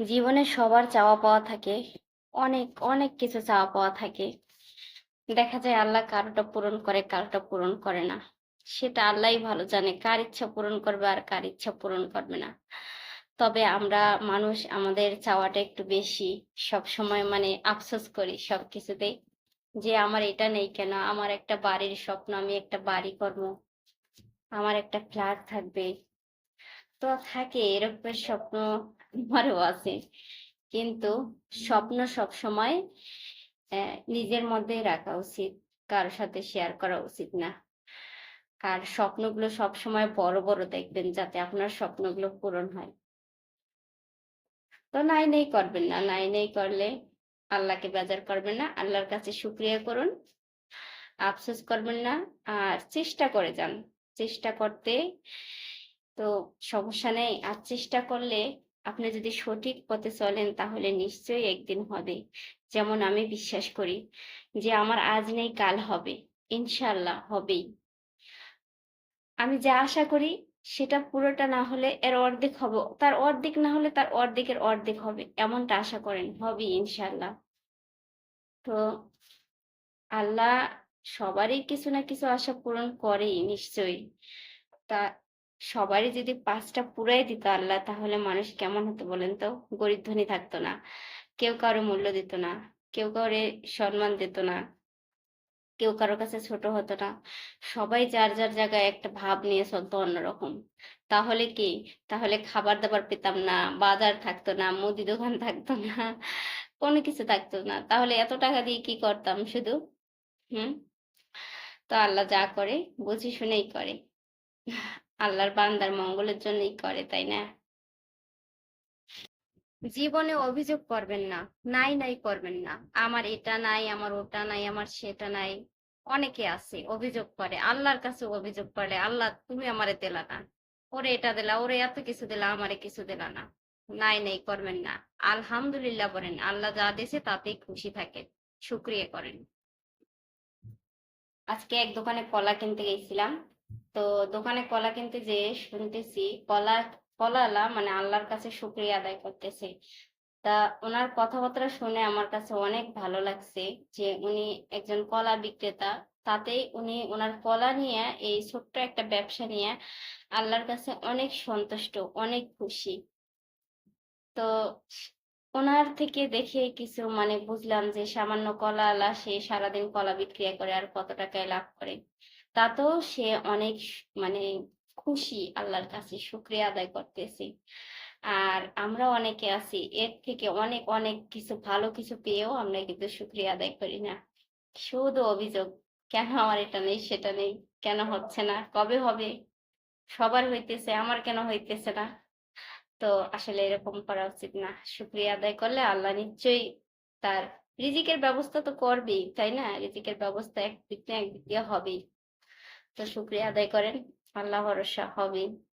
জীবনে সবার চাওয়া পাওয়া থাকে। অনেক, অনেক কিছু চাওয়া পাওয়া থাকে। দেখা যায় আল্লাহ কারোটা পূরণ করে, কারোটা পূরণ করে না। সেটা আল্লাহই ভালো জানে কার ইচ্ছা পূরণ করবে আর কার ইচ্ছা পূরণ করবে না। তবে আমরা মানুষ আমাদের চাওয়াটা একটু বেশি। সবসময় আফসোস করি সবকিছুতেই। যে আমার এটা নেই কেন? আমার একটা বাড়ির স্বপ্ন, আমি একটা বাড়ি করব। আমার একটা ফ্ল্যাট থাকবে। তো থাকে এরকমের স্বপ্ন আমারও আছে। কিন্তু স্বপ্ন সবসময় নিজের মধ্যেই রাখা উচিত। কারো সাথে শেয়ার করা উচিত না। আর স্বপ্নগুলো সবসময় বড়, বড় দেখবেন যাতে আপনার স্বপ্নগুলো পূরণ হয়। তো নাই, নাই করবেন না। নাই, নাই করলে আল্লাহকে বেজার করবেন না। আল্লাহর কাছে শুকরিয়া করুন। আফসোস করবেন না। আর চেষ্টা করে যান। চেষ্টা করতে তো সমস্যা নেই। আর চেষ্টা করলে আপনি যদি সঠিক পথে চলেন তাহলে নিশ্চয়ই একদিন হবে। যেমন আমি বিশ্বাস করি যে আমার আজ নেই কাল হবে। ইনশাআল্লাহ হবেই। আমি যা আশা করি সেটা পুরোটা না হলে এর অর্ধেক হবে। তার অর্ধেক না হলে তার অর্ধেকের অর্ধেক হবে। এমনটা আশা করেন। হবেই ইনশাআল্লাহ। তো আল্লাহ সবারই কিছু না কিছু আশা পূরণ করেই নিশ্চয়ই। তা সবারই যদি ৫ টা পুরাই দিত আল্লাহ তাহলে মানুষ কেমন হতো বলেন তো? গরিব ধনী থাকতো না। কেউ কারো মূল্য দিত না। কেউ কাউরে সম্মান দিত না। কেউ কারো কাছে ছোট হতো না। সবাই যার, যার জায়গায় একটা ভাব নিয়ে চলতো অন্যরকম। তাহলে কি? তাহলে খাবার-দাবার পেতাম না, বাজার থাকতো না, মুদি দোকান থাকতো না, কোনো কিছু থাকতো না। তাহলে এত টাকা দিয়ে কি করতাম শুধু? হুম? তো আল্লাহ যা করে বুঝে শুনেই করে। আল্লাহর বান্দার মঙ্গলের জন্যই করে, তাই না? জীবনে অভিযোগ করবেন না। নাই, নাই করবেন না। আমার এটা নাই, আমার ওটা নাই, আমার সেটা নাই। অনেকে আছে অভিযোগ করে। আল্লাহর কাছে অভিযোগ করে, আল্লাহ তুমি আমারে দিলা না। ওরে এটা দিলা, ওরে এত কিছু দিলা, আমারে কিছু দিলা না। নাই, নাই করবেন না। আলহামদুলিল্লাহ বলেন। আল্লাহ যা দিয়েছে তাতেই খুশি থাকেন। শুকরিয়া করেন। আজকে এক দোকানে কলা কিনতে গেছিলাম। তো দোকানে কলা কিনতে যেয়ে শুনতেছি কলাওয়ালা আল্লাহর কাছে শুকরিয়া আদায় করতেছে। তা ওনার কথাবার্তা শুনে আমার কাছে অনেক ভালো লাগছে যে উনি একজন কলা বিক্রেতা। তাতেই উনি ওনার কলা নিয়ে এই ছোট্ট একটা ব্যবসা নিয়ে আল্লাহর কাছে অনেক সন্তুষ্ট, অনেক খুশি। তো ওনার থেকে দেখে কিছু বুঝলাম যে সামান্য কলাওয়ালা সে সারাদিন কলা বিক্রি করে আর কত টাকায় লাভ করে। তাতেও সে অনেক মানে খুশি, আল্লাহর কাছে শুকরিয়া আদায় করতেছি। আর আমরা অনেকে আছি এর থেকে অনেক অনেক কিছু ভালো কিছু পেয়েও আমরা কিন্তু শুকরিয়া আদায় করি না। শুধু অভিযোগ, কেন আমার এটা নেই সেটা নেই, কেন হচ্ছে না, কবে হবে, সবার হইতেছে আমার কেন হইতেছে না। তো আসলে এরকম করা উচিত না। শুকরিয়া আদায় করলে আল্লাহ নিশ্চয়ই তার রিজিকের ব্যবস্থা তো করবেই, তাই না? রিজিকের ব্যবস্থা একদিক না একদিক দিয়ে হবেই। তো শুকরিয়া আদায় করেন, আল্লাহ ভরসা হবেই।